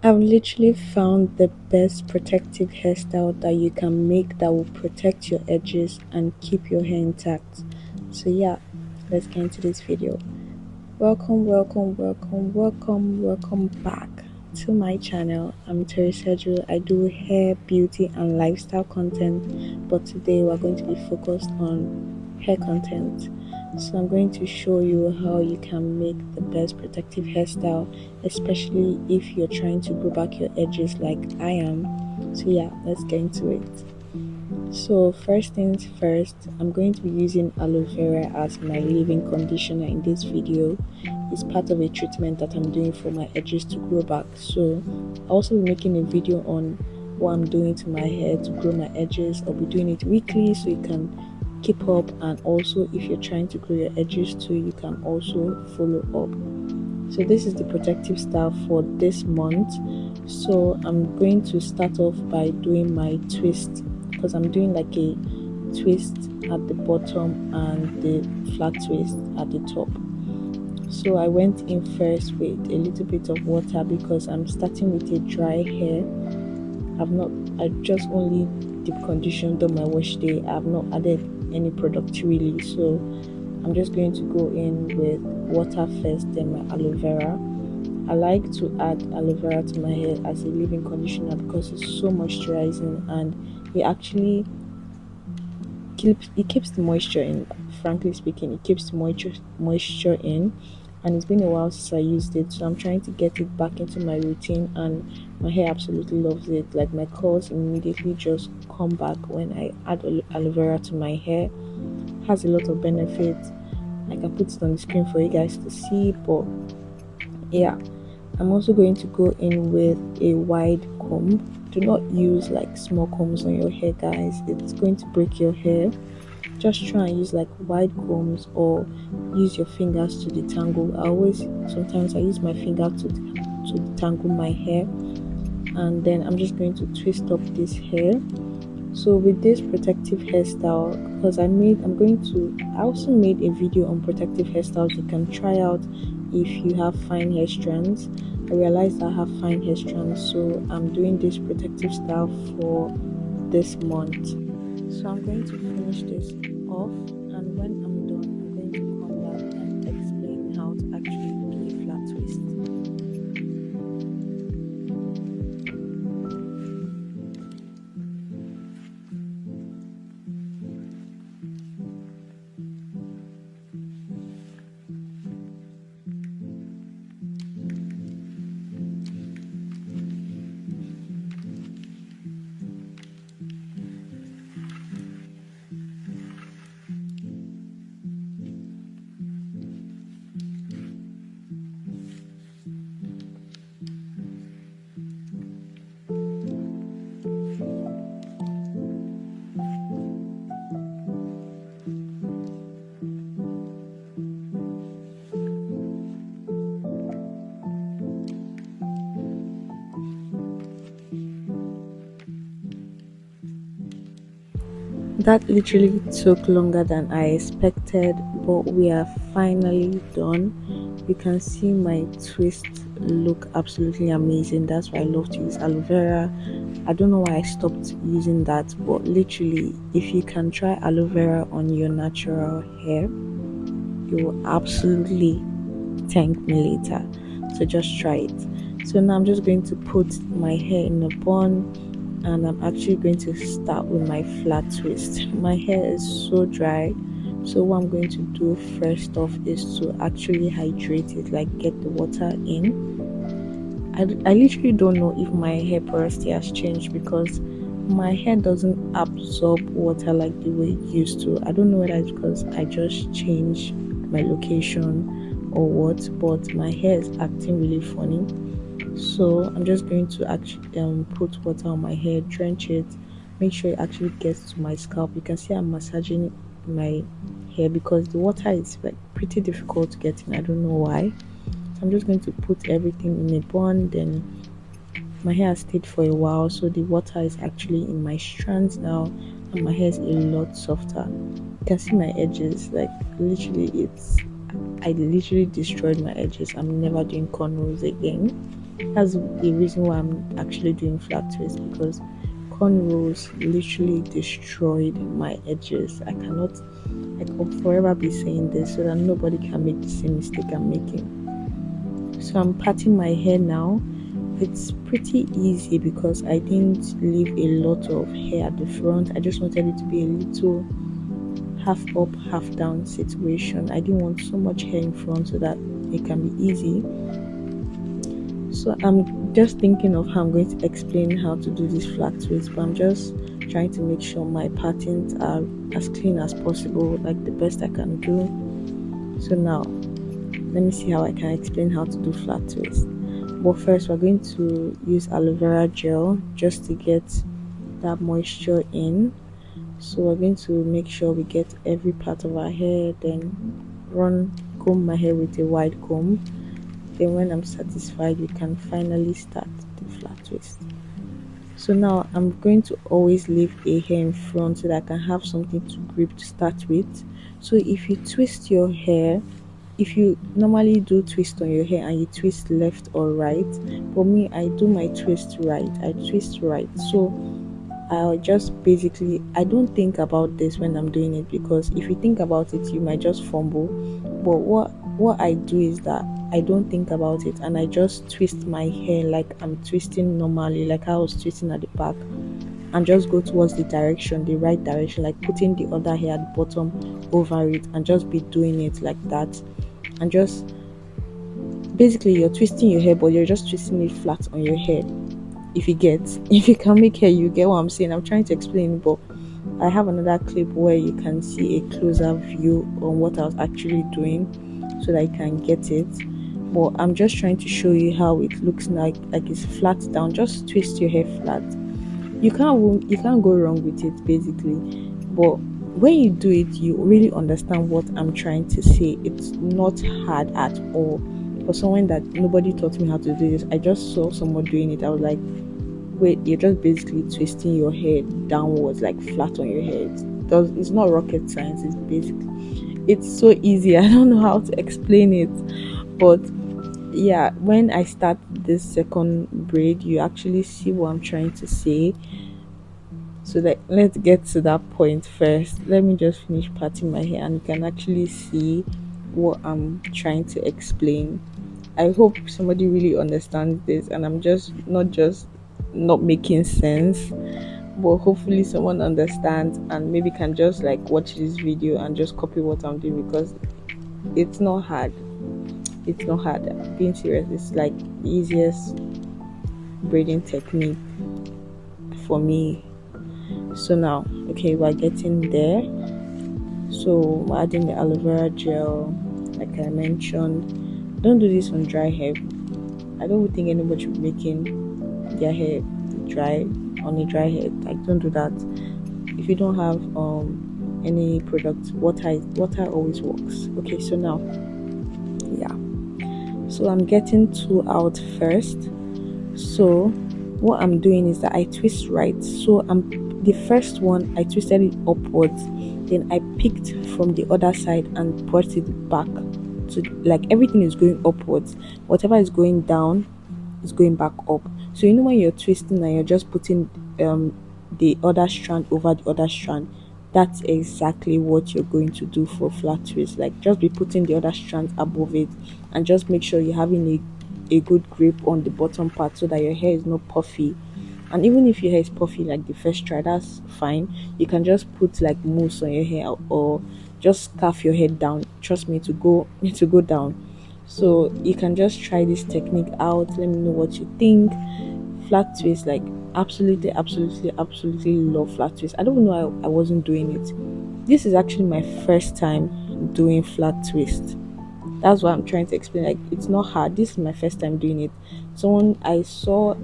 I've literally found the best protective hairstyle that you can make that will protect your edges and keep your hair intact. So yeah, let's get into this video. Welcome back to my channel. I'm Toriiseju. I do hair, beauty, and lifestyle content, but today we're going to be focused on hair content. So I'm going to show you how you can make the best protective hairstyle, especially if you're trying to grow back your edges like I am. So yeah, let's get into it. So first things first, I'm going to be using aloe vera as my leave-in conditioner in this video. It's part of a treatment that I'm doing for my edges to grow back. So I'll also be making a video on what I'm doing to my hair to grow my edges. I'll be doing it weekly so you can keep up, and also if you're trying to grow your edges too, you can also follow up. So this is the protective style for this month. So I'm going to start off by doing my twist, because I'm doing like a twist at the bottom and the flat twist at the top. So I went in first with a little bit of water because I'm starting with a dry hair. I just only deep conditioned on my wash day. I've not added any product really, so I'm just going to go in with water first, then my aloe vera. I like to add aloe vera to my hair as a leave-in conditioner because it's so moisturizing, and it actually keeps the moisture in. Frankly speaking, it keeps the moisture in, and it's been a while since I used it, so I'm trying to get it back into my routine, and my hair absolutely loves it. Like, my curls immediately just come back when I add aloe vera to my hair. It has a lot of benefits. I can put it on the screen for you guys to see, but yeah, I'm also going to go in with a wide comb. Do not use like small combs on your hair, guys. It's going to break your hair. Just try and use like wide combs, or use your fingers to detangle. Sometimes I use my finger to detangle my hair, and then I'm just going to twist up this hair. So with this protective hairstyle, because I also made a video on protective hairstyles you can try out if you have fine hair strands. I realized I have fine hair strands, so I'm doing this protective style for this month. So I'm going to finish this off, and when I'm done, I'm going to come back and explain how to actually do a flat twist. That literally took longer than I expected, but we are finally done. You can see my twist look absolutely amazing. That's why I love to use aloe vera. I don't know why I stopped using that, but literally, if you can try aloe vera on your natural hair, you will absolutely thank me later. So just try it. So now I'm just going to put my hair in a bun, and I'm actually going to start with my flat twist. My hair is so dry, so what I'm going to do first off is to actually hydrate it, like get the water in. I literally don't know if my hair porosity has changed, because my hair doesn't absorb water like the way it used to. I don't know whether it's because I just changed my location or what, but my hair is acting really funny. So I'm just going to actually put water on my hair, drench it, make sure it actually gets to my scalp. You can see I'm massaging my hair because the water is like pretty difficult to get in. I don't know why. So I'm just going to put everything in a bun. Then my hair has stayed for a while, so the water is actually in my strands now, and my hair is a lot softer. You can see my edges, like literally I literally destroyed my edges. I'm never doing cornrows again. That's the reason why I'm actually doing flat twist, because cornrows literally destroyed my edges. I will forever be saying this so that nobody can make the same mistake I'm making. So I'm parting my hair now. It's pretty easy because I didn't leave a lot of hair at the front. I just wanted it to be a little half up, half down situation. I didn't want so much hair in front so that it can be easy. So I'm just thinking of how I'm going to explain how to do this flat twist, but I'm just trying to make sure my patterns are as clean as possible, like the best I can do. So now let me see how I can explain how to do flat twist. But first we're going to use aloe vera gel just to get that moisture in. So we're going to make sure we get every part of our hair, then comb my hair with a wide comb. Then when I'm satisfied, we can finally start the flat twist. So now I'm going to always leave a hair in front so that I can have something to grip to start with. So if you twist your hair, if you normally do twist on your hair and you twist left or right, for me I do my twist right. I twist right. So I just basically, I don't think about this when I'm doing it, because if you think about it you might just fumble. But what I do is that I don't think about it and I just twist my hair like I'm twisting normally, like I was twisting at the back, and just go towards the right direction, like putting the other hair at the bottom over it and just be doing it like that. And just basically you're twisting your hair, but you're just twisting it flat on your head. If you can make hair, you get what I'm saying. I'm trying to explain, but I have another clip where you can see a closer view on what I was actually doing so that you can get it. But I'm just trying to show you how it looks like it's flat down. Just twist your hair flat. You can't go wrong with it basically. But when you do it, you really understand what I'm trying to say. It's not hard at all. For someone that nobody taught me how to do this, I just saw someone doing it. I was like, wait, you're just basically twisting your hair downwards, like flat on your head. It's not rocket science. It's so easy. I don't know how to explain it, but yeah, when I start this second braid, you actually see what I'm trying to say. So that, let's get to that point first. Let me just finish parting my hair and you can actually see what I'm trying to explain. I hope somebody really understands this and I'm just not making sense, but hopefully someone understands and maybe can just like watch this video and just copy what I'm doing, because it's not hard. It's not hard. Being serious, it's like the easiest braiding technique for me. So now, okay, we're getting there. So we're adding the aloe vera gel, like I mentioned. Don't do this on dry hair. I don't think anybody should be making their hair dry on a dry hair. Like, don't do that. If you don't have any product, water always works. Okay, so now, yeah. So I'm getting two out first. So what I'm doing is that I twist right. So the first one I twisted it upwards, then I picked from the other side and brought it back. So like everything is going upwards, whatever is going down is going back up. So you know when you're twisting and you're just putting the other strand over the other strand, that's exactly what you're going to do for flat twist. Like, just be putting the other strand above it and just make sure you're having a good grip on the bottom part so that your hair is not puffy. And even if your hair is puffy like the first try, that's fine. You can just put like mousse on your hair or just scarf your head down. Trust me, to go down. So you can just try this technique out. Let me know what you think. Flat twist, like absolutely love flat twist. I don't know why I wasn't doing it. This is actually my first time doing flat twist. That's what I'm trying to explain. Like, it's not hard. This is my first time doing it. I saw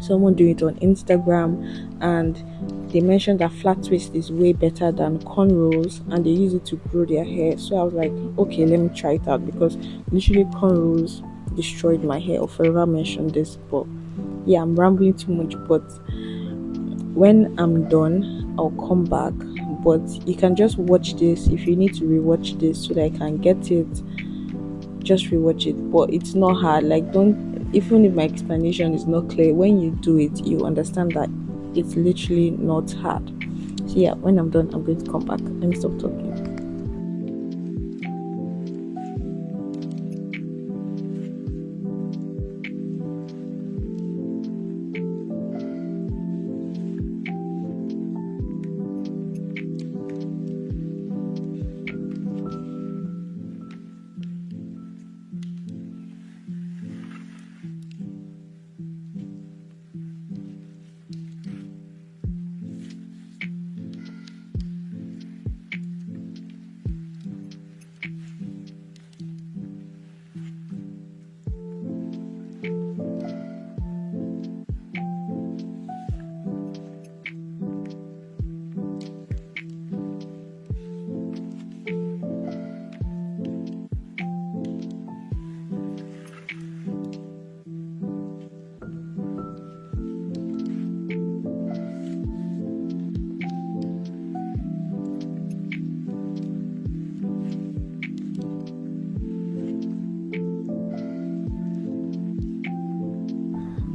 someone do it on Instagram and they mentioned that flat twist is way better than cornrows and they use it to grow their hair. So I was like, okay, let me try it out, because literally cornrows destroyed my hair. I'll forever mention this, but yeah, I'm rambling too much. But when I'm done, I'll come back. But you can just watch this if you need to rewatch this so that I can get it just rewatch it. But it's not hard. Like, don't, even if my explanation is not clear, when you do it, you understand that it's literally not hard. So yeah, when I'm done, I'm going to come back. Let me stop talking.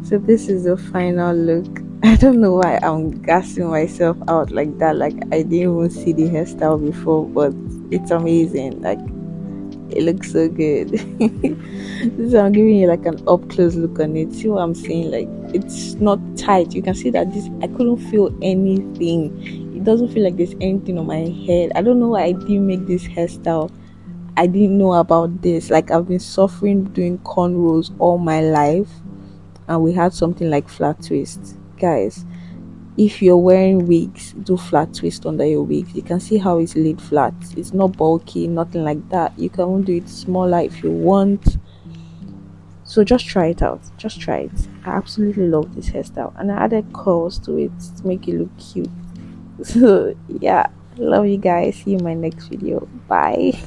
So this is the final look. I don't know why I'm gassing myself out like that. Like, I didn't even see the hairstyle before, but it's amazing. Like, it looks so good. This I'm giving you like an up close look on it. See what I'm saying? Like, it's not tight. You can see that this, I couldn't feel anything. It doesn't feel like there's anything on my head. I don't know why I didn't make this hairstyle. I didn't know about this. Like, I've been suffering doing cornrows all my life, and we had something like flat twist. Guys, if you're wearing wigs, do flat twist under your wigs. You can see how it's laid flat. It's not bulky, nothing like that. You can do it smaller if you want. So just try it out. Just try it. I absolutely love this hairstyle, and I added curls to it to make it look cute. So yeah, love you guys. See you in my next video. Bye.